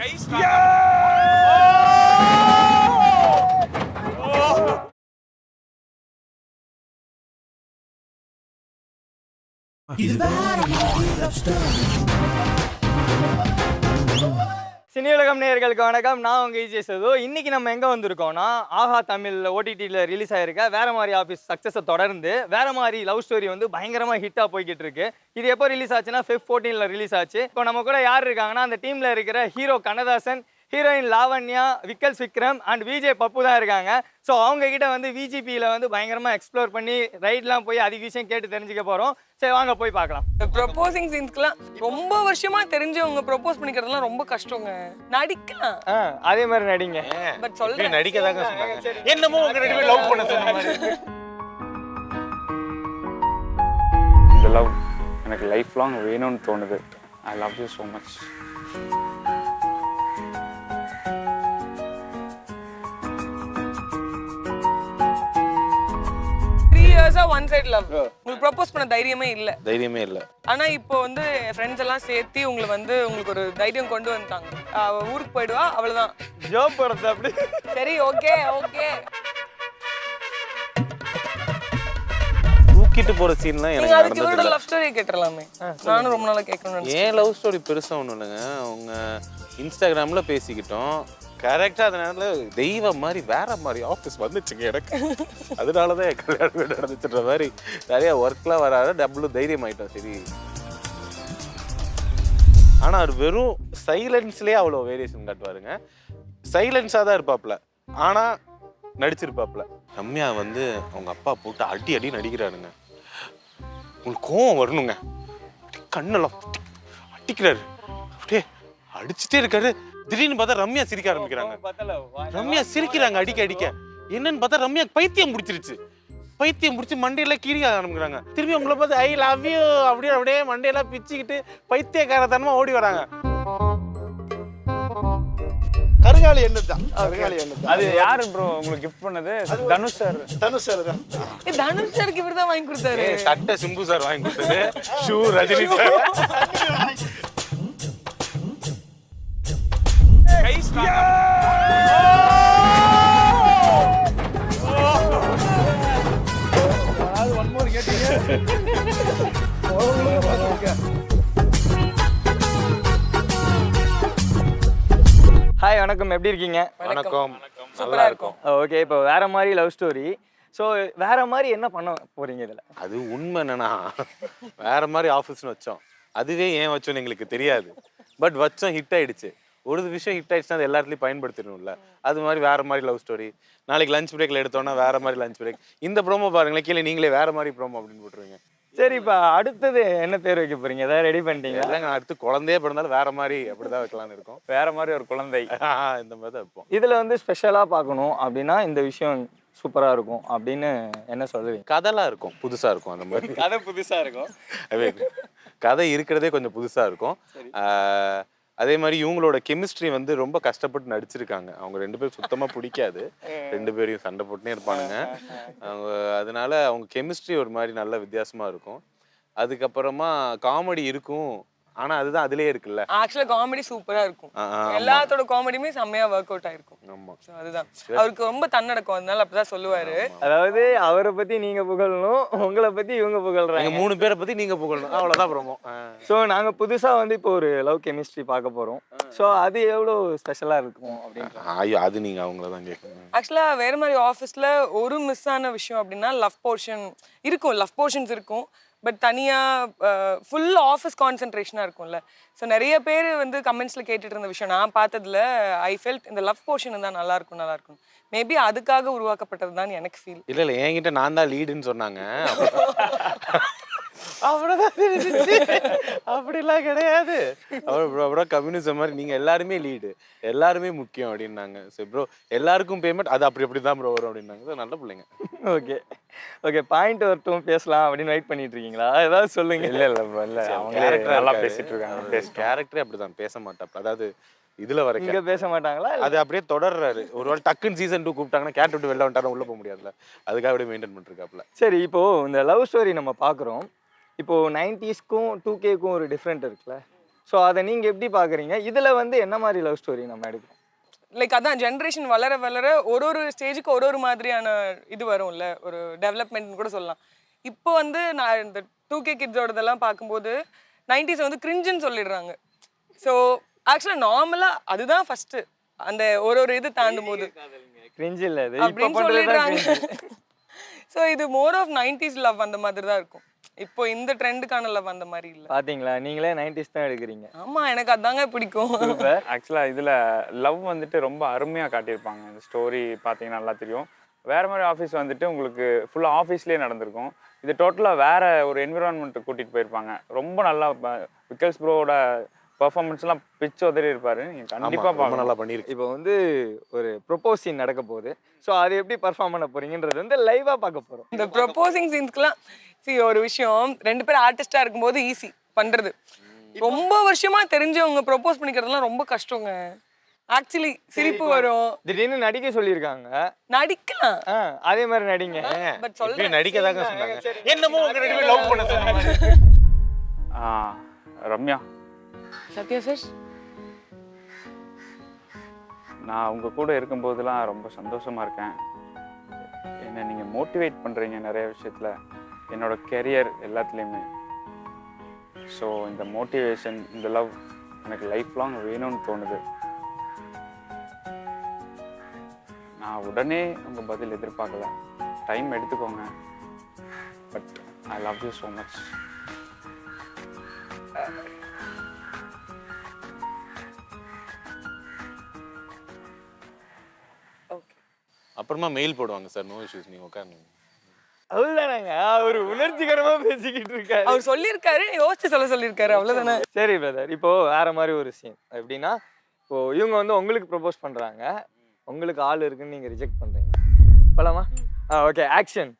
Cine உலகம் நேயர்களுக்கு வணக்கம். நான் உங்க ஈஜே சது. இன்னைக்கு நம்ம எங்க வந்திருக்கோம்னா, ஆஹா தமிழ் ஓடிடியில் ரிலீஸ் ஆயிருக்க வேற மாதிரி ஆஃபீஸ் சக்ஸஸை தொடர்ந்து வேற மாதிரி லவ் ஸ்டோரி வந்து பயங்கரமா ஹிட்டா போய்கிட்டு இருக்கு. இது எப்போ ரிலீஸ் ஆச்சுன்னா Feb 14 ரிலீஸ் ஆச்சு. இப்போ நம்ம கூட யார் இருக்காங்கன்னா, அந்த டீம்ல இருக்கிற ஹீரோ கண்ணதாசன், ஹீரோயின் லாவண்யா, விக்கல்ஸ் விக்ரம் அண்ட் விஜய் பப்பு தான் இருக்காங்க. ஸோ அவங்க கிட்ட வந்து விஜிபியில் வந்து பயங்கரமாக எக்ஸ்ப்ளோர் பண்ணி ரைட்லாம் போய் அதிக விஷயம் கேட்டு தெரிஞ்சுக்க போகிறோம். சரி வாங்க போய் பார்க்கலாம். ப்ரொபோசிங் சீன்ஸ்க்குலாம் ரொம்ப வருஷமா தெரிஞ்சவங்க ப்ரொபோஸ் பண்ணிக்கிறதுலாம் ரொம்ப கஷ்டங்க. நடிக்கலாம், அதே மாதிரி நடிங்க. பட் சொல்றேன் நடிக்கதாங்க சொன்னாங்க. என்னமோ உங்க ரெண்டு பேரும் லவ் பண்ண சொன்ன மாதிரி. இந்த லவ் எனக்கு லைஃப் லாங் வேணும்னு தோணுது. I love you so much. One side love. உங்களுக்கு ப்ரொபோஸ் பண்ண தைரியமே இல்ல. ஆனா இப்போ வந்து ஃப்ரெண்ட்ஸ் எல்லாம் சேர்த்து உங்களுக்கு ஒரு தைரியம் கொண்டு வந்துட்டாங்க. ஊருக்கு போயிடுவா, அவ்வளவுதான். ஜாப் போறது அப்படி. சரி, ஓகே. தூக்கிட்டு போற சீன்லாம் எனக்கு நடந்தது இல்ல. லவ் ஸ்டோரி கேட்டறலாமே. நானும் ரொம்ப நாளா கேட்கணும்னு. ஏன் லவ் ஸ்டோரி பெருசா ஒண்ணும் இல்லைங்க. அவங்க இன்ஸ்டாகிராம்ல பேசிக்கிட்டோம். கரெக்டா அந்த நேரத்தில் தெய்வம் மாதிரி வேற மாதிரி ஆஃபீஸ் வந்துச்சுங்க எனக்கு. அதனாலதான் என் கல்யாணம் நடந்துச்சுன்ற மாதிரி நிறைய ஒர்க்லாம் வராது. டபுள் தைரியம் ஆயிட்டோம். சரி, ஆனா அவர் வெறும் சைலன்ஸ்லயே அவ்வளோ வேரியேஷன் காட்டுவாருங்க. சைலன்ஸா தான் இருப்பாப்ல, ஆனா நடிச்சிருப்பாப்ல. ரம்யா வந்து அவங்க அப்பா போட்டு அடி நடிக்கிறாருங்க. உங்களுக்கு கோவம் வரணுங்க. கண்ணெல்லாம் அடிக்கிறாரு, அப்படியே அடிச்சுட்டே இருக்காரு. திடீர்னு பார்த்தா ரம்யா சிரிக்க ஆரம்பிக்கிறாங்க. ரம்யா சிரிக்கிறாங்க அடிக்க. என்னன்னு பார்த்தா ரம்யா பைத்தியம் பிடிச்சிருச்சு. பைத்தியம் பிடிச்சி மண்டையெல்லாம் கீழே ஆரம்பிக்கிறாங்க. திரும்பி உங்களை பார்த்து ஐ லவ் யூ அப்படியே மண்டையெல்லாம் பிச்சுக்கிட்டு பைத்தியக்காரத்தனமா ஓடி வராங்க. கருங்காலி எண்ணெய் தான். அது யாரு ப்ரோ உங்களுக்கு கிஃப்ட் பண்ணது? தனுஷ் சார் தான். தனுஷ் சாருக்கு இவர் தான் வாங்கி கொடுத்தாரு. சட்டை சிம்பு சார் வாங்கி கொடுத்தாரு. Shoe Rajini sir. ஹாய், வணக்கம். எப்படி இருக்கீங்க? வணக்கம். சூப்பரா இருக்கும். ஓகே, இப்போ வேற மாதிரி லவ் ஸ்டோரி. ஸோ வேற மாதிரி என்ன பண்ண போறீங்க இதில்? அது உண்மை என்னன்னா, வேற மாதிரி ஆஃபீஸ்னு வச்சோம். அதுவே ஏன் வச்சோன்னு எங்களுக்கு தெரியாது. பட் வச்சோம், ஹிட் ஆயிடுச்சு. ஒரு விஷயம் ஹிட் ஆயிடுச்சுன்னா அது எல்லா இடத்துலையும் பயன்படுத்திடணும்ல. அது மாதிரி வேற மாதிரி லவ் ஸ்டோரி. நாளைக்கு லஞ்ச் பிரேக்ல எடுத்தோம்னா வேற மாதிரி லஞ்ச் பிரேக். இந்த ப்ரோமோ பாருங்களேன், கீழே நீங்களே வேற மாதிரி ப்ரோமோ அப்படின்னு போட்டுருவீங்க. சரி, இப்போ அடுத்தது என்ன பேர் வைக்க போறீங்க? ஏதாவது ரெடி பண்ணிட்டீங்க? இல்லைங்க, அடுத்து குழந்தையே பிறந்தாலும் வேற மாதிரி அப்படிதான் வைக்கலாம்னு இருக்கோம். வேற மாதிரி ஒரு குழந்தை இந்த மாதிரி தான் வைப்போம். இதுல வந்து ஸ்பெஷலா பார்க்கணும் அப்படின்னா இந்த விஷயம் சூப்பரா இருக்கும் அப்படின்னு என்ன சொல்லுவீங்க? கதைலாம் இருக்கும், புதுசா இருக்கும். அந்த மாதிரி கதை புதுசா இருக்கும். கதை இருக்கிறதே கொஞ்சம் புதுசா இருக்கும். அதே மாதிரி இவங்களோட கெமிஸ்ட்ரி வந்து ரொம்ப கஷ்டப்பட்டு நடிச்சிருக்காங்க. அவங்க ரெண்டு பேரும் சுத்தமா பிடிக்காது. ரெண்டு பேரையும் சண்டை போட்டுனே இருப்பானுங்க அவங்க. அதனால அவங்க கெமிஸ்ட்ரி ஒரு மாதிரி நல்ல வித்தியாசமா இருக்கும். அதுக்கப்புறமா காமெடி இருக்கும். ஆனா அதுதான் அதுலயே இருக்குல்ல. ஆக்சுவலா காமெடி சூப்பரா இருக்கும். எல்லாத்தோட காமெடியுமே செம்மையா வொர்க் அவுட் ஆயிருக்கும். ஆமா, அதுதான் அவருக்கு ரொம்ப தன்னடக்கம். அதனால அப்படிதான் சொல்லுவாரு. அதாவது அவரை பத்தி நீங்க புகழணும், உங்களை பத்தி இவங்க புகழ்றாங்க. 3 பேரை பத்தி நீங்க புகழணும், அவ்வளவுதான் ப்ரோமோ. ஸோ நாங்க புதுசா வந்து இப்போ ஒரு லவ் கெமிஸ்ட்ரி பார்க்க போறோம். ஸோ அது எவ்வளோ ஸ்பெஷலா இருக்கும் அப்படின்னு? ஐயோ, அது நீங்க அவங்கள தான் கேட்கணும். ஆக்சுவலா வேற மாதிரி ஆஃபீஸ்ல ஒரு மிஸ் ஆன விஷயம் அப்படின்னா லவ் போர்ஷன் இருக்கும். லவ் போர்ஷன்ஸ் இருக்கும், பட் தனியாக ஃபுல் ஆஃபீஸ் கான்சென்ட்ரேஷனாக இருக்கும்ல. ஸோ நிறைய பேர் வந்து கமெண்ட்ஸில் கேட்டுட்டு இருந்த விஷயம் நான் பார்த்ததுல ஐ ஃபெல்ட் இந்த லவ் போர்ஷன் தான் நல்லா இருக்கும். மேபி அதுக்காக உருவாக்கப்பட்டது தான் எனக்கு ஃபீல். இல்லை என்கிட்ட நான் தான் லீடுன்னு சொன்னாங்க. அவ்வளோதான். அப்படிலாம் கிடையாது. அப்புறம் கம்யூனிசம் மாதிரி நீங்கள் எல்லாருமே லீடு, எல்லாருமே முக்கியம் அப்படின்னாங்க. சரி ப்ரோ, எல்லாருக்கும் பேமெண்ட் அது அப்படி தான் ப்ரோ வரும் அப்படின்னாங்க. நல்ல பிள்ளைங்க. ஓகே, பாயிண்ட் வரட்டும் பேசலாம் அப்படின்னு வெயிட் பண்ணிட்டு இருக்கீங்களா? ஏதாவது சொல்லுங்க. இல்லை அவங்க நல்லா பேசிட்டு இருக்காங்க. கேரக்டரே அப்படிதான், பேச மாட்டாப்ல. அதாவது இதுல வரைக்கும் இங்க பேச மாட்டாங்களா? அது அப்படியே தொடர்றாரு. ஒரு வாட்டி டக்குன்னு சீசன் 2 கூப்பிட்டாங்கன்னா கேரக்டர் விட்டு வெளில வந்துட்டாலும் உள்ள போக முடியாதுல்ல. அதுக்காக அப்படியே மெயின்டைன் பண்ணிருக்காப்ல. சரி, இப்போ இந்த லவ் ஸ்டோரி நம்ம பார்க்குறோம். இப்போ 90ஸ்க்கும் 2Kக்கும் ஒரு டிஃப்ரெண்ட் இருக்குல்ல. ஸோ அதை நீங்கள் எப்படி பார்க்குறீங்க? இதில் வந்து என்ன மாதிரி லவ் ஸ்டோரி நம்ம எடுக்கிறோம்? லைக் அதான் ஜென்ரேஷன் வளர வளர ஒரு ஸ்டேஜுக்கு ஒரு மாதிரியான இது வரும்ல, ஒரு டெவலப்மெண்ட் கூட சொல்லலாம். இப்போ வந்து நான் இந்த 2K கிட்ஸோடதெல்லாம் பார்க்கும்போது 90s வந்து கிரிஞ்சுன்னு சொல்லிடுறாங்க. ஸோ ஆக்சுவலாக நார்மலாக அதுதான் ஃபஸ்ட்டு அந்த ஒரு இது தாண்டும் போது கிரிஞ்ச் இல்லை இது இப்போ அப்படின்னு பண்ணுறது தான் சொல்லிடுறாங்க. ஸோ இது மோர் ஆஃப் 90s லவ் அந்த மாதிரி தான் இருக்கும். இப்போ இந்த ட்ரெண்டுக்கான லவ் அந்த மாதிரி இல்லை. பார்த்தீங்களா, நீங்களே 90s தான் எடுக்கிறீங்க. ஆமா, எனக்கு அதாங்க பிடிக்கும். சூப்பர். ஆக்சுவலாக இதில் லவ் வந்துட்டு ரொம்ப அருமையாக காட்டியிருப்பாங்க. இந்த ஸ்டோரி பார்த்தீங்கன்னா நல்லா தெரியும். வேறு மாதிரி ஆஃபீஸ் வந்துட்டு உங்களுக்கு ஃபுல்லாக ஆஃபீஸ்லேயே நடந்திருக்கும். இது டோட்டலாக வேறு ஒரு என்விரான்மெண்ட்டுக்கு கூட்டிகிட்டு போயிருப்பாங்க. ரொம்ப நல்லா விக்கல்ஸ் ப்ரோவோட பர்ஃபார்மன்ஸ்லாம் பிச்சு உதறி இருப்பாரு. நீங்கள் கண்டிப்பாக ரொம்ப பார்க்கலாம். நல்லா பண்ணியிருக்கு. இப்போ வந்து ஒரு ப்ரொப்போஸ் சீன் நடக்க போகுது. ஸோ அது எப்படி பர்ஃபார்ம் பண்ண போறீங்கன்றது வந்து லைவாக பார்க்க போகிறோம். இந்த ப்ரொபோசிங் சீன்ஸ்க்குலாம் ஒரு விஷயம், 2 பேர் ஆர்டிஸ்டா இருக்கும்போது ஈஸி பண்றது. ரொம்ப வருஷமா தெரிஞ்சவங்க ப்ரொபோஸ் பண்ணிக்கிறதுலாம் ரொம்ப கஷ்டங்க. ஆக்சுவலி சிரிப்பு வரும். திடீர்னு நடிக்க சொல்லியிருக்காங்க. நடிக்கலாம், அதே மாதிரி நடிங்க. பட் இப்பயும் சொல்றேன் நடிக்கதாங்க சொன்னாங்க. என்னமோ உங்க ரெண்டு பேரும் லவ் பண்ண சொன்னாங்க. ரம்யா, சத்யா சார், நான் உங்கள் கூட இருக்கும்போதெல்லாம் ரொம்ப சந்தோஷமாக இருக்கேன். என்னை நீங்கள் மோட்டிவேட் பண்ணுறீங்க நிறைய விஷயத்தில், என்னோட கெரியர் எல்லாத்துலேயுமே. ஸோ இந்த மோட்டிவேஷன், இந்த லவ் எனக்கு லைஃப் லாங் வேணும்னு தோணுது. நான் உடனே உங்கள் பதில் எதிர்பார்க்கல, டைம் எடுத்துக்கோங்க. But I love you so much. அப்புறமா மெயில் போடுவாங்க சார், நோ இஷ்யூஸ், நீங்க உட்காருங்க. அவ்வளோதானாங்க, அவர் உணர்ச்சிகரமா பேசிக்கிட்டு இருக்காரு. அவர் சொல்லியிருக்காரு, யோசிச்சு சொல்லியிருக்காரு, அவ்வளவுதானே. சரி பிரதர், இப்போ வேற மாதிரி ஒரு சீன். எப்படின்னா, இப்போ இவங்க வந்து உங்களுக்கு ப்ரொபோஸ் பண்றாங்க, உங்களுக்கு ஆள் இருக்குன்னு நீங்க ரிஜெக்ட் பண்றீங்க. போலாமா? Okay, action.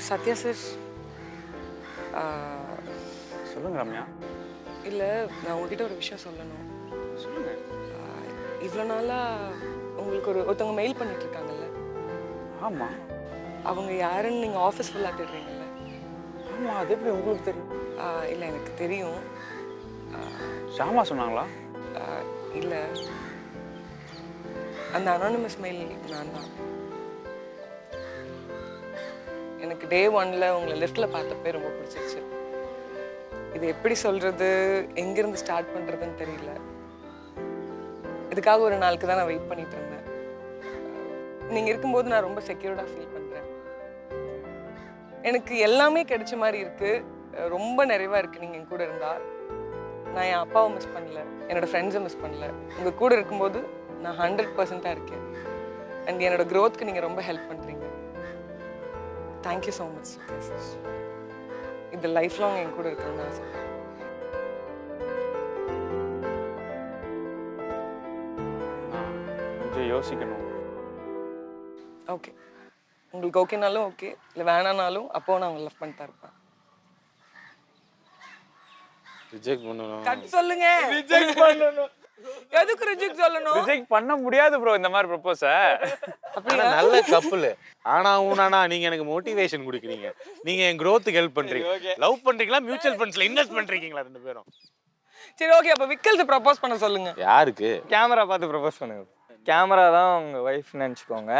சத்யா சார், சொல்லுங்க ரம்யா. இல்லை, நான் உங்ககிட்ட ஒரு விஷயம் சொல்லணும். சொல்லுங்க. இவ்வளோ நாளாக உங்களுக்கு ஒருத்தவங்க மெயில் பண்ணிட்டு இருக்காங்கல்ல, ஆமாம் அவங்க யாருன்னு நீங்கள் ஆஃபீஸ் ஃபுல்லாக தேடுறீங்கல்ல? ஆமாம், அது எப்படி உங்களுக்கு தெரியும்? இல்லை, எனக்கு தெரியும். ஷாமா சொன்னாங்களா? இல்லை, அந்த அனானிமஸ் மெயில் நான் தான். எனக்கு டே 1ல் உங்களை லிஃப்ட்டில் பார்த்தப்பே ரொம்ப பிடிச்சிருச்சு. இது எப்படி சொல்கிறது, எங்கேருந்து ஸ்டார்ட் பண்ணுறதுன்னு தெரியல. இதுக்காக ஒரு நாளுக்கு தான் நான் வெயிட் பண்ணிட்டு இருந்தேன். நீங்கள் இருக்கும்போது நான் ரொம்ப செக்யூர்டாக ஃபீல் பண்ணுறேன். எனக்கு எல்லாமே கிடைச்ச மாதிரி இருக்குது, ரொம்ப நிறைவாக இருக்குது நீங்கள் என் கூட இருந்தால். நான் என் அப்பாவை மிஸ் பண்ணல, என்னோடய ஃப்ரெண்ட்ஸை மிஸ் பண்ணல. உங்கள் கூட இருக்கும்போது நான் 100%ஆக இருக்கேன். அண்ட் என்னோட க்ரோத்துக்கு நீங்கள் ரொம்ப ஹெல்ப் பண்ணுறீங்க. Thank you so much sir. இது லைஃப் லாங் என் கூட இருக்கணும்னு ஆசைப்படுறேன். கொஞ்சம் யோசிக்கணும். ஓகே, உங்களுக்கு ஓகேனாலும் ஓகே, இல்லை வேணானாலும் அப்போ நான் உங்களை லவ் பண்ணிட்டு இருப்பேன். ரிஜெக்ட் பண்ணணும். கட் சொல்லுங்க. ரிஜெக்ட் பண்ணணும். எதுக்கு ரிஜெக்ட் சொல்லணும்? ரிஜெக்ட் பண்ண முடியாது ப்ரோ இந்த மாதிரி ப்ரொபோஸை. ஆனா நல்ல கப்பல். ஆனா ஊனானா நீங்க எனக்கு மோட்டிவேஷன் கொடுக்குறீங்க, நீங்க என் growth-க்கு ஹெல்ப் பண்றீங்க. லவ் பண்றீங்களா, மியூச்சுவல் ஃபண்ட்ஸ்ல இன்வெஸ்ட் பண்றீங்களா ரெண்டு பேரும்? சரி, ஓகே, அப்போ விக்கல்ஸ் ப்ரப்போஸ் பண்ண சொல்லுங்க. யாருக்கு? கேமரா பார்த்து ப்ரொபோஸ் பண்ணுங்க. கேமரா தான் உங்க ஒய்ஃப் நினச்சிக்கோங்க.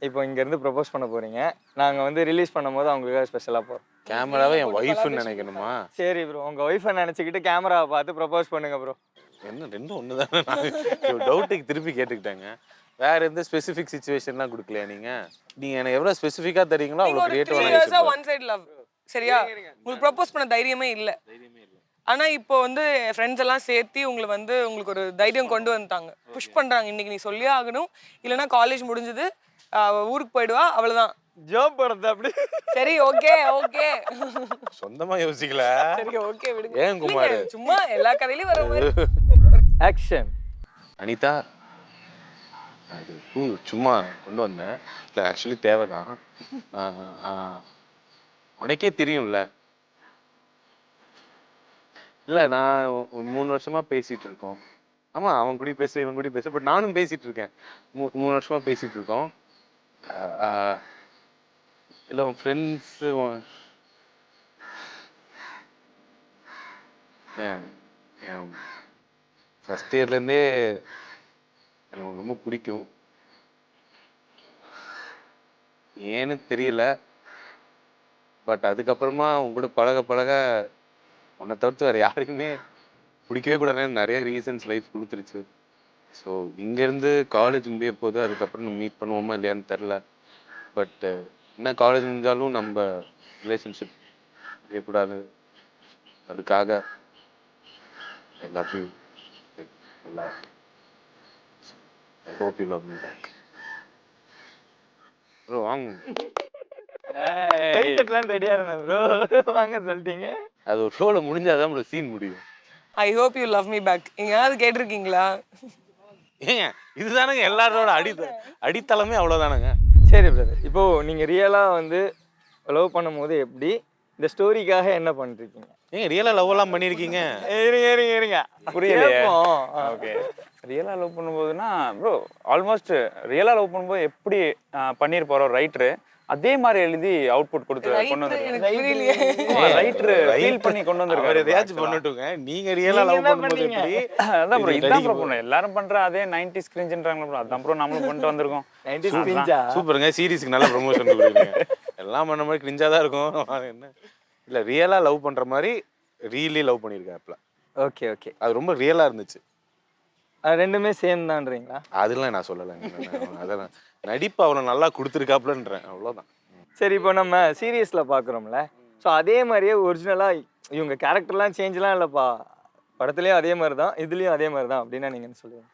இப்போ இங்கேருந்து ப்ரொபோஸ் பண்ண போறீங்க. நாங்கள் வந்து ரிலீஸ் பண்ணும்போது அவங்களுக்காக ஸ்பெஷலாக போகிறோம். கேமராவை என் ஒய்ஃப்னு நினைக்கணுமா? சரி ப்ரோ, உங்கள் ஒய்ஃபை நினச்சிக்கிட்டு கேமராவை பார்த்து ப்ரொபோஸ் பண்ணுங்க ப்ரோ. என்ன ரெண்டும் ஒன்று தானே? நான் டவுட்டுக்கு திருப்பி கேட்டுக்கிட்டேங்க. வேற எந்த ஸ்பெசிஃபிக் சுச்சுவேஷன்லாம் கொடுக்கலையா நீங்க? நீங்க எனக்கு எவ்வளோ ஸ்பெசிஃபிக்காக தரீங்களோ அவ்வளோ கிரியேட்டிவான ஒன் சைடு லவ். சரியா? உங்களுக்கு ப்ரப்போஸ் பண்ண தைரியமே இல்லை. ஆனா இப்போ வந்து ஃப்ரெண்ட்ஸ் எல்லாம் சேர்த்து உங்களுக்கு ஒரு தைரியம் கொண்டு வந்துட்டாங்க, புஷ் பண்றாங்க. இன்னைக்கு நீ சொல்லியே ஆகணும், இல்லைன்னா காலேஜ் முடிஞ்சது ஊருக்கு போயிடுவா, அவ்வளவுதான். ஜாப் படுறது அப்படி. சரி, ஓகே ஓகே, சொந்தமா யோசிக்கல. சரி ஓகே, விடுங்க. ஏன் குமார்? சும்மா எல்லா கதையிலயும் வர மாதிரி. ஆக்ஷன். அனிதா, அது பூ சும்மா கொண்டு வந்தேன். இல்லை ஆக்சுவலி தேவைதான். உனக்கே தெரியும்ல. இல்லை, நான் 3 வருஷமா பேசிட்டு இருக்கோம். ஆமா, அவன் கூட பேச இவன் கூட பேச, பட் நானும் பேசிட்டு இருக்கேன். 3 வருஷமா பேசிட்டு இருக்கோம். இல்லை உன் ஃப்ரெண்ட்ஸு என் ஃபஸ்ட் இயர்லேருந்தே எனக்கு ரொம்ப பிடிக்கும். ஏன்னு தெரியல. பட் அதுக்கப்புறமா உங்க கூட பழக பழக உன்னை தவிர்த்து வேறு யாருக்குமே பிடிக்கவே கூடாதுன்னு நிறைய ரீசன்ஸ் லைஃப் கொடுத்துருச்சு. ஸோ இங்கேருந்து காலேஜ் முடிய போது, அதுக்கப்புறம் நம்ம மீட் பண்ணுவோமா இல்லையான்னு தெரில. பட் என்ன காலேஜ் முடிஞ்சாலும் நம்ம ரிலேஷன்ஷிப் செய்யக்கூடாது. அதுக்காக எல்லாத்தையும் நல்லா hope you love me back. Bro வாங்க. ரெடியா இருந்தேன் ப்ரோ, வாங்க சொல்லிட்டீங்க. அது ஒரு ஷோவில் முடிஞ்சாதான் நம்மளோட சீன் முடியும். I hope you love me back. எங்கேயாவது கேட்டிருக்கீங்களா? ஏங்க இதுதானங்க எல்லாரோட அடித்தளமே அவ்வளோதானங்க. சரி பிரதர், இப்போ நீங்க ரியலா வந்து லவ் பண்ணும்போது எப்படி, இந்த ஸ்டோரிக்காக என்ன பண்ணிருக்கீங்க? ஏங்க ரியலாக லவ் எல்லாம் பண்ணியிருக்கீங்க? இருங்க புரியலையே. ஓகே, ரியலாக லவ் பண்ணும்போதுன்னா ப்ரோ, ஆல்மோஸ்ட் ரியலாக லவ் பண்ணும்போது எப்படி பண்ணியிருப்பாரோ ரைட்ரு, அதே மாதிரி எழுதி அவுட்புட் கொடுத்து கொண்டு வந்துருக்காரு. ரைட்ரு ஃபீல் பண்ணி கொண்டு வந்திருக்காரு. எதையாச்சும் பண்ணட்டுங்க. நீங்க ரியலாக லவ் பண்ணும்போது எப்படி? அதான் ப்ரோ, இதான் ப்ரோ பண்ணோம். எல்லாரும் பண்ற அதே 90s கிரிஞ்சுன்றாங்களா ப்ரோ, அதான் ப்ரோ நம்மளும் கொண்டு வந்திருக்கோம். 90s கிரிஞ்சா? சூப்பருங்க, சீரிஸ்க்கு நல்ல ப்ரொமோஷன் கொடுக்குறீங்க. எல்லாம் பண்ண மாதிரி கிரிஞ்சா தான் இருக்கும். என்ன இல்லை, ரியலாக லவ் பண்ணுற மாதிரி ரியலி லவ் பண்ணியிருக்கேன் அப்பல. ஓகே ஓகே, அது ரொம்ப ரியலாக இருந்துச்சு. ரெண்டுமே சேம் தான்றீங்களா? அதெல்லாம் நான் சொல்லலைங்க. அதெல்லாம் நடிப்பு அவ்வளோ நல்லா கொடுத்துருக்காப்புலன்றேன், அவ்வளோதான். சரி, இப்போ நம்ம சீரியஸில் பார்க்குறோம்ல, ஸோ அதே மாதிரியே ஒரிஜினலாக இவங்க கேரக்டர்லாம் சேஞ்செலாம் இல்லைப்பா, படத்துலேயும் அதே மாதிரி தான், இதுலேயும் அதே மாதிரி தான் அப்படின்னா நீங்கள் என்ன சொல்லுவீங்க?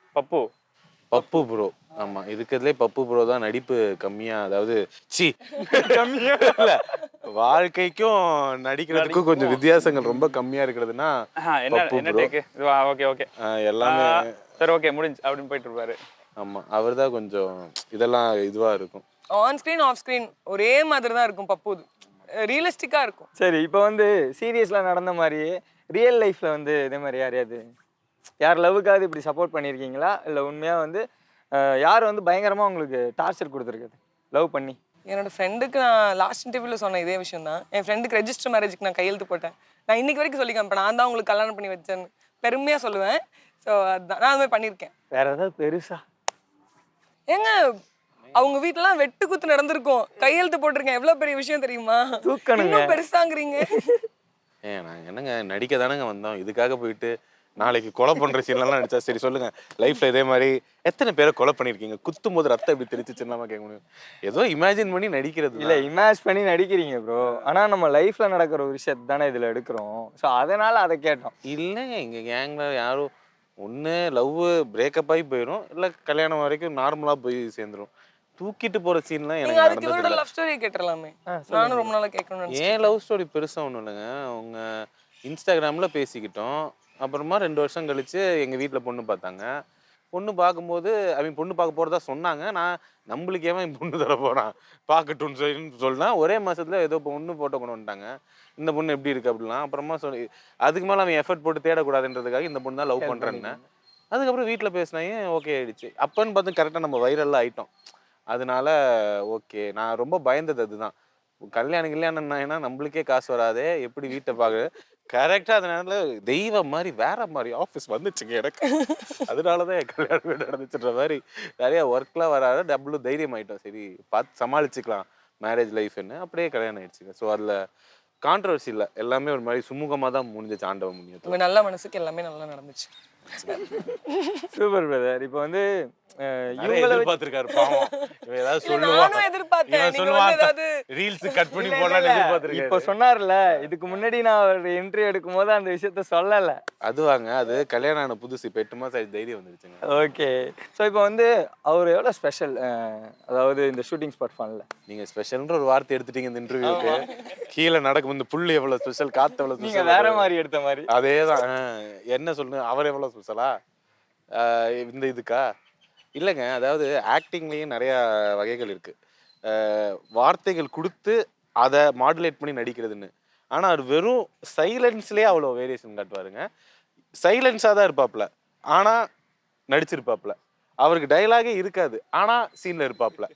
பப்பு ப்ரோ. ஆமாம், இருக்கிறதுலே பப்பு ப்ரோ தான் நடிப்பு கம்மியாக, அதாவது கம்மியாக இல்லை, வாழ்க்கைக்கும் நடிக்கிறதுக்கும் கொஞ்சம் வித்தியாசங்கள் ரொம்ப கம்மியாக இருக்கிறதுனா எல்லாமே. சரி ஓகே, முடிஞ்சு அப்படின்னு போயிட்டு இருப்பாரு. ஆமாம், அவர் தான் கொஞ்சம் இதெல்லாம் இதுவாக இருக்கும். ஆன் ஸ்க்ரீன் ஆஃப் ஸ்க்ரீன் ஒரே மாதிரி தான் இருக்கும் பப்பு, ரியலிஸ்டிக்காக இருக்கும். சரி, இப்போ வந்து சீரியஸில் நடந்த மாதிரியே ரியல் லைஃப்பில் வந்து இதே மாதிரி யார் லவ்வுக்காவது இப்படி சப்போர்ட் பண்ணியிருக்கீங்களா? இல்லை உண்மையாக வந்து யார் வந்து பயங்கரமாக உங்களுக்கு டார்ச்சர் கொடுத்துருக்குது லவ் பண்ணி? என்னோட ஃப்ரெண்டுக்கு நான் லாஸ்ட் இன்டர்வியூவில் சொன்ன இதே விஷயம் தான். என் ஃப்ரெண்டுக்கு ரெஜிஸ்டர் மேரேஜுக்கு நான் கையெழுத்து போட்டேன். நான் இன்னைக்கு வரைக்கும் சொல்லி காமிப்பேன், நான் தான் உங்களுக்கு கல்யாணம் பண்ணி வச்சேன்னு பெருமையாக சொல்லுவேன். ஸோ அதுதான் நான் அதுமாதிரி பண்ணியிருக்கேன். வேற ஏதாவது பெருசா? ஏங்க அவங்க வீட்டிலலாம் வெட்டு குத்து நடந்திருக்கும், கையெழுத்து போட்டிருக்கேன். எவ்வளோ பெரிய விஷயம் தெரியுமா? தூக்கணுங்க. பெருசாங்கிறீங்க. நாங்கள் என்னங்க நடிக்க தானேங்க வந்தோம், இதுக்காக போயிட்டு நாளைக்கு கொலை பண்ணுற சீன்லாம் நடிச்சா சரி சொல்லுங்க. லைஃப்ல இதே மாதிரி எத்தனை பேரை கொலை பண்ணியிருக்கீங்க? குத்தும் போது ரத்தம் எப்படி தெரிச்சுச்சுன்னா கேட்க முடியும். ஏதோ இமேஜின் பண்ணி நடிக்கிறது இல்லை, இமேஜ் பண்ணி நடிக்கிறீங்க ப்ரோ. ஆனால் நம்ம லைஃப்ல நடக்கிற ஒரு விஷயத்தை தானே இதில் எடுக்கிறோம். ஸோ அதனால அதை கேட்டோம். இல்லைங்க, இங்கே கேங்கில் யாரும் ஒன்று லவ் பிரேக்கப் ஆகி போயிடும், இல்லை கல்யாணம் வரைக்கும் நார்மலாக போய் சேர்ந்துடும். தூக்கிட்டு போகிற சீன்லாம் எனக்கு நடந்தது. லவ் ஸ்டோரி கேட்டுடலாமே, நானும் ரொம்ப நாளாக கேட்கணும்னு. ஏன் லவ் ஸ்டோரி பெருசாக ஒன்றும் இல்லைங்க. அவங்க இன்ஸ்டாகிராமில் பேசிக்கிட்டோம், அப்புறமா 2 வருஷம் கழிச்சு எங்கள் வீட்டில் பொண்ணு பார்த்தாங்க. பொண்ணு பார்க்கும்போது பொண்ணு பார்க்க போகிறதா சொன்னாங்க. நான் நம்மளுக்கு ஏன் பொண்ணு தர போகிறான் பார்க்கட்டும்னு சொல்லினா, ஒரே மாதத்தில் ஏதோ பொண்ணு போட்டோ கொண்டு வந்துட்டாங்க. இந்த பொண்ணு எப்படி இருக்குது அப்படிலாம். அப்புறமா சொல்லி அதுக்கு மேலே அவன் எஃபர்ட் போட்டு தேடக்கூடாதுன்றதுக்காக இந்த பொண்ணு தான் லவ் பண்ணுறேன்னு. அதுக்கப்புறம் வீட்டில் பேசினாங்க, ஓகே ஆயிடுச்சு. அப்போன்னு பார்த்து கரெக்டாக நம்ம வைரல்லாம் ஆகிட்டோம். அதனால ஓகே, நான் ரொம்ப பயந்தது அதுதான். கல்யாணம்னா ஏன்னா நம்மளுக்கே காசு வராதே, எப்படி வீட்டை பார்க்க கரெக்டாக. அதனால தெய்வம் மாதிரி வேற மாதிரி ஆஃபீஸ் வந்துச்சுங்க எனக்கு. அதனாலதான் என் கல்யாணம் நடந்துச்சுன்ற மாதிரி நிறைய ஒர்க்லாம் வராது. டபுள் தைரியம் ஆயிட்டோம், சரி பார்த்து சமாளிச்சுக்கலாம் மேரேஜ் லைஃப்னு. அப்படியே கல்யாணம் ஆயிடுச்சுங்க. ஸோ அதில் கான்ட்ரவர்சி இல்லை, எல்லாமே ஒரு மாதிரி சுமூகமாக தான் முடிஞ்சிச்சு. ஆண்டவன் முடியும், நல்ல மனசுக்கு எல்லாமே நல்லா நடந்துச்சு. Super brother. இப்போ வந்து எதிர்பார்த்திருக்காரு பாவம். இவன் ஏதாவது ரீல்ஸ் கட் பண்ணி போடலாம்னு எதிர்பார்த்திருக்காரு. இப்போ சொன்னார்ல, இதுக்கு முன்னாடி நான் ஒரு இன்டர்வியூ எடுக்கும் போது அந்த விஷயத்த சொல்லல. அதுவாங்க, அது கல்யாணம் ஆன புதுசு, இப்போ 8 மாசம் ஆயிடுச்சு, தைரியம் வந்துருச்சுங்க. ஓகே, ஸோ இப்போ வந்து அவர் எவ்வளோ ஸ்பெஷல், அதாவது இந்த ஷூட்டிங் ஸ்பாட் ஃபன்ல நீங்க ஸ்பெஷல்ன்ற ஒரு வார்த்தை எடுத்துட்டீங்க இந்த இன்டர்வியூக்கு. கீழே நடக்கும் இந்த புல்லு எவ்வளவு ஸ்பெஷல், காத்து எவ்வளவு நீங்க வேற மாதிரி எடுத்த மாதிரி. அதேதான். என்ன சொல்லுங்க, அவர் எவ்வளவு ஸ்பெஷலா இந்த இதுக்கா? இல்லைங்க, அதாவது ஆக்டிங்லேயும் நிறையா வகைகள் இருக்குது. வார்த்தைகள் கொடுத்து அதை மாடுலேட் பண்ணி நடிக்கிறதுன்னு. ஆனால் அவர் வெறும் சைலன்ஸ்லேயே அவ்வளோ வேரியேஷன் காட்டுவாருங்க. சைலன்ஸாக தான் இருப்பாப்புல, ஆனால் நடிச்சிருப்பாப்புல. அவருக்கு டைலாகே இருக்காது, ஆனால் சீனில் இருப்பாப்புல.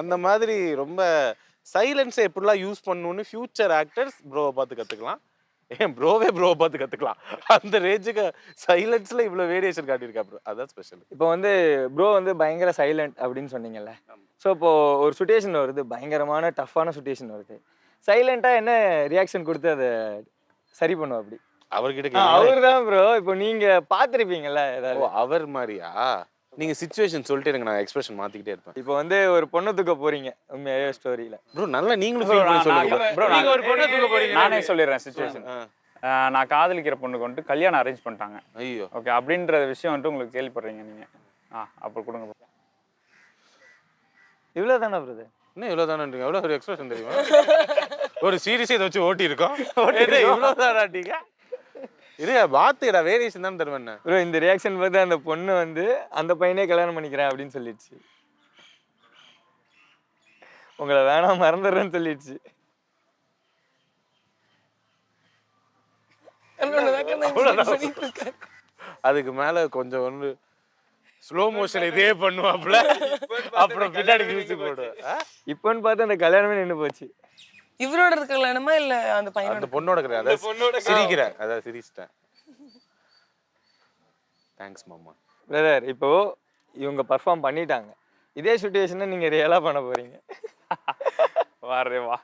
அந்த மாதிரி ரொம்ப சைலன்ஸை எப்படிலாம் யூஸ் பண்ணணுன்னு ஃபியூச்சர் ஆக்டர்ஸ் ப்ரோவை பார்த்து கற்றுக்கலாம். ஏன் ப்ரோவே பார்த்து கற்றுக்கலாம். அந்த ரேஞ்சுக்கு சைலன்ஸில் இவ்வளோ வேரியேஷன் காட்டியிருக்கா ப்ரோ, அதுதான் ஸ்பெஷல். இப்போ வந்து ப்ரோ வந்து பயங்கர சைலண்ட் அப்படின்னு சொன்னீங்கல்ல. ஸோ இப்போ ஒரு சுச்சுவேஷன் வருது, பயங்கரமான டஃப்பான சுச்சுவேஷன் வருது, சைலண்டாக என்ன ரியாக்ஷன் கொடுத்து அதை சரி பண்ணுவோம் அப்படி? அவர்கிட்ட அவர் தான் ப்ரோ. இப்போ நீங்க பார்த்துருப்பீங்கல்ல ஏதாவது. அவர் மாதிரியா? நீங்க சிச்சுவேஷன் சொல்லிட்டு எனக்கு நான் எக்ஸ்பிரஷன் மாத்திக்கிட்டே இருப்பேன். இப்போ வந்து ஒரு பொண்ணை தூக்க போறீங்க உண்மையாவே ஸ்டோரியில. ப்ரோ நல்லா நீங்களும் ஃபீல் பண்ணி சொல்லுங்க ப்ரோ. நீங்க ஒரு பொண்ணை தூக்க போறீங்க. நானே சொல்லிடுறேன் சிச்சுவேஷன். நான் காதலிக்கிற பொண்ணுக்கு வந்துட்டு கல்யாணம் அரேஞ்ச் பண்ணிட்டாங்க. ஐயோ ஓகே, அப்படின்ற விஷயம் வந்துட்டு உங்களுக்கு கேள்விப்படுறீங்க நீங்க. அப்போ கொடுங்க. இவ்வளோ தானே பிரதர்? என்ன இவ்வளோ தானே? எவ்வளோ ஒரு எக்ஸ்பிரஷன் தெரியுமா? ஒரு சீரியஸே இதை வச்சு ஓட்டி இருக்கோம். இவ்வளோ தானாட்டிங்க இது பாத்துடா, வேரியேஷன் தான் தருவேன் ப்ரோ. இந்த ரியாக்ஷன் பார்த்து அந்த பொண்ணு வந்து அந்த பையனே கல்யாணம் பண்ணிக்கிறேன் அப்படின்னு சொல்லிடுச்சு. உங்களை வேணாம் மறந்துடுறேன்னு சொல்லிடுச்சு. அதுக்கு மேல கொஞ்சம் வந்து ஸ்லோ மோஷன் இதே பண்ணுவாப்ல, அப்புறம் பின்னாடி மியூசிக் போடுவேன். இப்போன்னு பார்த்து அந்த கல்யாணமே நின்று போச்சு. இவரோட இருக்கலமா இல்ல அந்த பையனோட? அந்த பொண்ணோட கிடையாது, சிரிக்கிறேன், அதான் சிரிச்சிட்டேன். தேங்க்ஸ் மாமா. பிரதர் இப்போ இவங்க பர்ஃபார்ம் பண்ணிட்டாங்க, இதே சுச்சுவேஷனை நீங்க ரியலா பண்ண போறீங்க. வாரே வா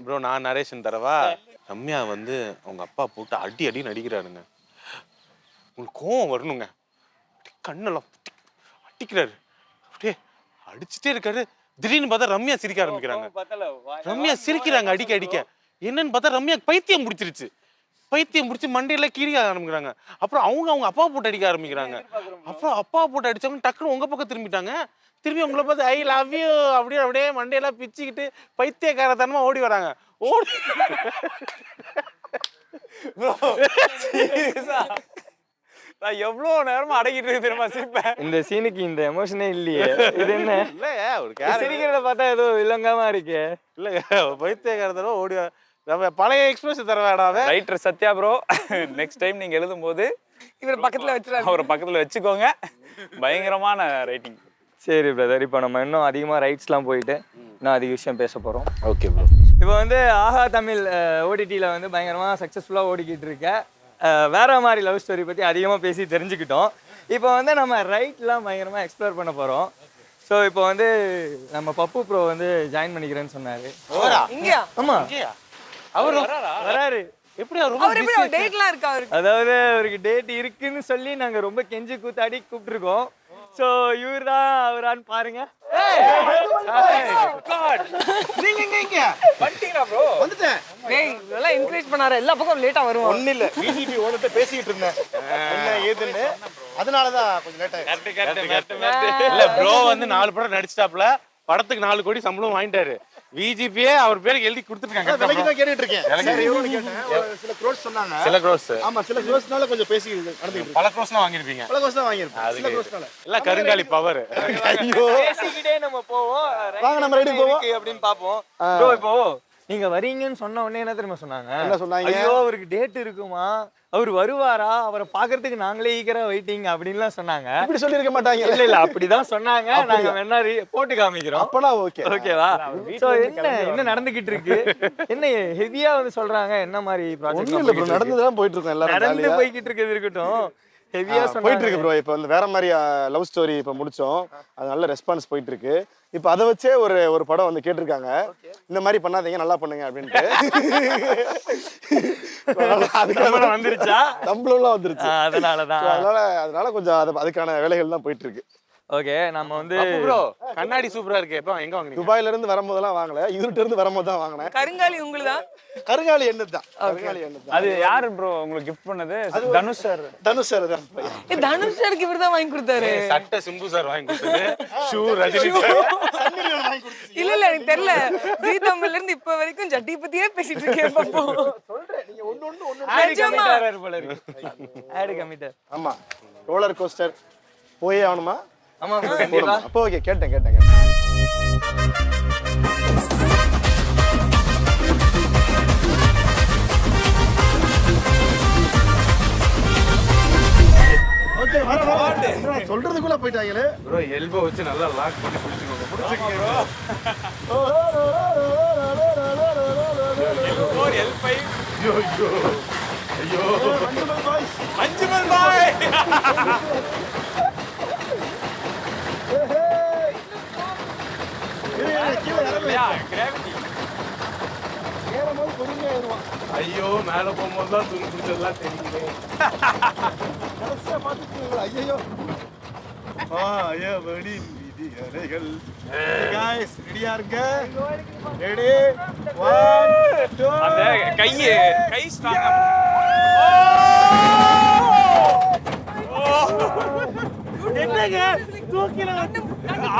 ப்ரோ. நான் நரேஷன் தரவா? ரம்யா வந்து அவங்க அப்பா போட்டு அடி நடிக்கிறாருங்க. உங்களுக்கு கோவம் வரணுங்க. கண்ணெல்லாம் அடிக்கிறாரு, அப்படியே அடிச்சுட்டே இருக்காரு. திடீர்னு பார்த்தா ரம்யா சிரிக்க ஆரம்பிக்கிறாங்க. ரம்யா சிரிக்கிறாங்க அடிக்க. என்னன்னு பார்த்தா ரம்யா பைத்தியம் முடிச்சிருச்சு. பைத்தியம் முடிச்சு மண்டையில கீழிக்க ஆரம்பிக்கிறாங்க. அப்புறம் அவங்க அப்பா போட்டு அடிக்க ஆரம்பிக்கிறாங்க. அப்புறம் அப்பா போட்டு அடிச்சவங்க டக்குன்னு உங்க பக்கம் திரும்பிட்டாங்க. திரும்பி உங்களை பார்த்து ஐ லவ் யூ அப்படியே மண்டையெல்லாம் பிச்சுக்கிட்டு பைத்தியக்காரத்தனமா ஓடி வராங்க. ஓடி நான் எவ்வளவு நேரமா அடங்கிட்டு இருக்கு தெரியுமா சிரிப்பேன். இந்த சீனுக்கு இந்த எமோஷனே இல்லையே. இது என்ன இல்லையா ஒரு சிரிக்கிறத பார்த்தா ஏதோ வில்லங்கமா இருக்கே. இல்லைங்க பைத்தியக்காரத்தனமா ஓடி நம்ம பழைய எக்ஸ்பிரஸ் தர வேடாவே. Writer Sathya bro, next time நீங்க எழுதும் போது இவர் பக்கத்துல வச்சிருக்காங்க, அவரை பக்கத்துல வச்சுக்கோங்க. பயங்கரமான ரைட்டிங். சரி பிரதர், இப்போ நம்ம இன்னும் அதிகமாக ரைட்ஸ்லாம் போயிட்டு இன்னும் அதிக விஷயம் பேச போகிறோம். Okay bro. இப்போ வந்து ஆஹா தமிழ் ஓடிடியில் வந்து பயங்கரமாக சக்ஸஸ்ஃபுல்லாக ஓடிக்கிட்டு இருக்க வேற மாதிரி லவ் ஸ்டோரி பற்றி அதிகமாக பேசி தெரிஞ்சுக்கிட்டோம். இப்போ வந்து நம்ம ரைட்லாம் பயங்கரமாக எக்ஸ்ப்ளோர் பண்ண போகிறோம். ஸோ இப்போ வந்து நம்ம பப்பு ப்ரோ வந்து ஜாயின் பண்ணிக்கிறேன்னு சொன்னார். இங்கயா? ஆமாம், அவர் வராரு. எப்படி அவர் எப்படி டேட்லாம் இருக்கா அவருக்கு? அதாவது அவருக்கு டேட் இருக்குன்னு சொல்லி நாங்கள் ரொம்ப கெஞ்சி கூத்தாடி கூப்பிட்டுருக்கோம். ஸோ இவர் தான் அவரான்னு பாருங்க. வந்துட்டேன். டேய் இதெல்லாம் என்கரேஜ் பண்ணாரு. எல்லா பக்கம் லேட்டா வருவோம். ஒன்னும் இல்ல, பிஜிபி ஓனர்ட்ட பேசிக்கிட்டு இருந்தேன் என்ன ஏதுன்னு, அதனாலதான் கொஞ்சம் லேட் ஆயிடுச்சு. இல்ல ப்ரோ வந்து 4 படம் நடிச்சிட்டாப்ல, படத்துக்கு 4 கோடி சம்பளம் வாங்கிட்டாரு. விஜிபியே அவர் பேருக்கு எழுதி கொடுத்துருக்காங்க. விலைக்கு தான் கேட்டுட்டு இருக்கேன். சரி எவ்வளவு கேட்டேன், ஒரு சில க்ரோஸ் சொன்னாங்க. சில க்ரோஸ், ஆமா சில க்ரோஸ்னால கொஞ்சம் பேசி நடந்துக்கிட்டு பல க்ரோஸ்லாம் வாங்கிருப்பீங்க. பல க்ரோஸ் தான் வாங்கியிருப்பேன். சில க்ரோஸ்னால எல்லாம் கருங்காலி பவர். ஐயோ பேசிக்கிட்டே நம்ம போவோம். வாங்க நம்ம ரைடுக்கு போவோம் அப்படின்னு பார்ப்போம். ப்ரோ இப்போ நீங்க வரீங்கன்னு சொன்ன உடனே என்ன தெரியுமா சொன்னாங்க? என்ன சொன்னாங்க? ஐயோ அவருக்கு டேட் இருக்குமா, அவர் வருவாரா, அவரை பாக்குறதுக்கு நாங்களே ஈகரா வெயிட்டிங் அப்படின்லாம் சொன்னாங்க. இப்படி சொல்லியிருக்க மாட்டாங்க. இல்ல அப்படிதான் சொன்னாங்க. நாங்க வேணா போட்டு காமிக்கிறோம். அப்பனா ஓகே. ஓகேவா? சோ என்ன நடந்துகிட்டு இருக்கு, என்ன ஹெவியா வந்து சொல்றாங்க, என்ன மாதிரி ஒண்ணும் இல்ல ப்ரோ, ப்ராஜெக்ட் நடந்துதான் போயிட்டு இருக்கோம் எல்லாரும் நடந்து ஜாலியா போய்கிட்டு இருக்கிறது இருக்கட்டும். ஹெவியா போயிட்டு இருக்கு ப்ரோ. இப்போ வந்து வேற மாதிரி லவ் ஸ்டோரி இப்போ முடிச்சோம், அது நல்ல ரெஸ்பான்ஸ் போயிட்டு இருக்கு. இப்போ அதை வச்சே ஒரு படம் வந்து கேட்டிருக்காங்க, இந்த மாதிரி பண்ணாதீங்க நல்லா பண்ணுங்க அப்படின்ட்டு. அதுக்காக வந்துருச்சா? சம்பளம்லாம் வந்துருச்சு. அதனாலதான் அதனால கொஞ்சம் அதுக்கான வேலைகள் தான் போயிட்டு இருக்கு. ஓகே நம்ம வந்து ப்ரோ கண்ணாடி சூப்பரா இருக்கு. எப்ப எங்க வாங்குனீங்க? துபாயில இருந்து வரும்போதெல்லாம் வாங்கல, இவர்கிட்ட இருந்து வரும்போது தான் வாங்கினேன். கருங்காலி உங்களுதான்? கருங்காலி என்னது தான், கருங்காலி என்னது தான். அது யாரு ப்ரோ உங்களுக்கு கிஃப்ட் பண்ணது? தனுஷ் சார். தனுஷ் சார் தான். தனுஷ் சாருக்கு இவர் தான் வாங்கி கொடுத்தாரு. சட்டை சிம்பு சார் வாங்கி கொடுத்தது, ஷூ ரஜினி சார். இல்ல எனக்கு தெரியல, ஜீ தமிழ்ல இருந்து இப்ப வரைக்கும் ஜட்டி பத்தியே பேசிட்டு இருக்கேன். பாப்போ சொல்றேன், நீங்க ஒண்ணு ஆட் கமிட்டாரர் போல இருக்கு. ஆட் கமிட்டர். ஆமா ரோலர் கோஸ்டர் போயே ஆகணுமா? ஆமா கண்டிப்பா. அப்போ ஓகே, கேட்டேன். ஓகே வர சொல்றதுக்குள்ள போயிட்டாங்களே ப்ரோ. எல்போ வச்சு நல்லா லாக் பண்ணி பிடிச்சுக்கோங்க. பிடிச்சுக்கோங்க. L5 ஐயோ மஞ்சுமல் பாய் கிராவிட்டி ஐயோ மேல போகும்போது தான் துணி பிடிச்சதெல்லாம் தெரியுது. ஐயோ ஐயோ வடி விதிகள் guys ரெடியா இருங்க ரெடி 1 2 அந்த கை ஸ்ட்ராங்கா என்னங்க தூக்கில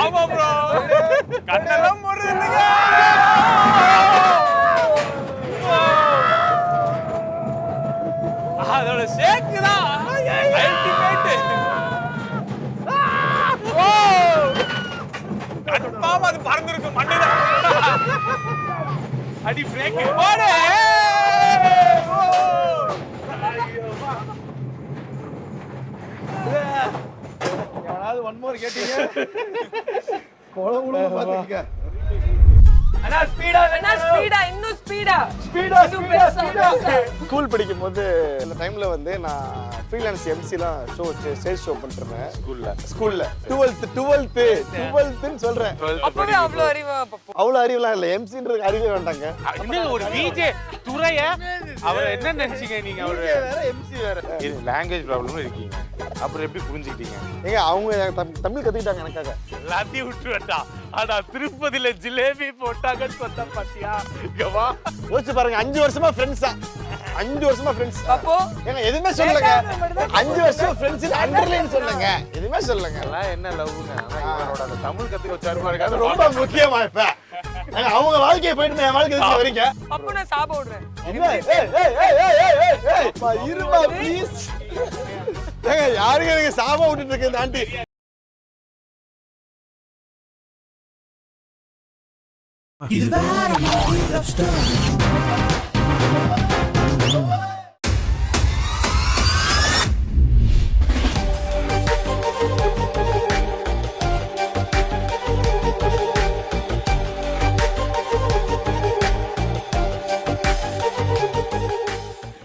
ஆமா ப்ரோ கண்ணெல்லாம் முறுதுங்க அதோட ஷேக் தான் அல்டிமேட் ஓ கன்ஃபார்ம் அது பறந்திருக்கு மண்டையில அடி பிரேக் போடு யாராவது ஒன் மோர் கேட்டீங்க கோலம் உள்ள பாத்துங்க அண்ணா ஸ்பீடா இன்னும் ஸ்பீடா ஸ்கூல் படிக்கும் போது இந்த டைம்ல வந்து நான் ஃப்ரீலான்ஸ் எம்சிலாம் ஸ்டேஜ் ஷோ பண்ணிருந்தேன் ஸ்கூல்ல 12th சொல்றேன் அப்பவே அவ்வளோ அறிவா பப்பு அவ்வளவு அறிவுலாம் இல்ல எம்சின்றது அறிவே வேண்டாங்க இன்னும் ஒரு பிஜே துறைய அவர் என்ன நினைச்சீங்க நீங்க அவரு வேற எம்சி வேற இது லாங்குவேஜ் ப்ராப்ளமும் இருக்கீங்க அப்புறம் எப்படி புரிஞ்சுக்கிட்டீங்க ஏங்க அவங்க தமிழ் கத்துக்கிட்டாங்க எனக்காக எல்லாத்தையும் விட்டுருட்டா ஆனா திருப்பதியில ஜிலேபி போட்டாங்கன்னு சொன்னா பாத்தியா இங்கவா யோசிச்சு பாருங்க 5 வருஷமா ஃப்ரெண்ட்ஸா 5 வருஷமா ஃப்ரெண்ட்ஸ் அப்போ ஏங்க எதுவுமே சொல்லுங்க 5 வருஷம் ஃப்ரெண்ட்ஸ் அண்டர்லைன் சொல்லுங்க எதுவுமே சொல்லுங்க எல்லாம் என்ன லவ்ங்க ஆனா இவரோட அந்த தமிழ் கத்துக்க வச்சாரு பாருங்க அது ரொம்ப முக்கியமா இப்ப ஏங்க, அவங்க வாழ்க்கையை போயிட்டு என் வாழ்க்கை எதுக்கு வரீங்க அப்போ நான் சாப விடுறேன் என்ன? ஏய், அப்பா, இருமா ப்ளீஸ் ஏங்க யாருங்க எனக்கு சாபம் விட்டுட்டு இருக்கு இந்த ஆண்டி இது வேற மாதிரி love story.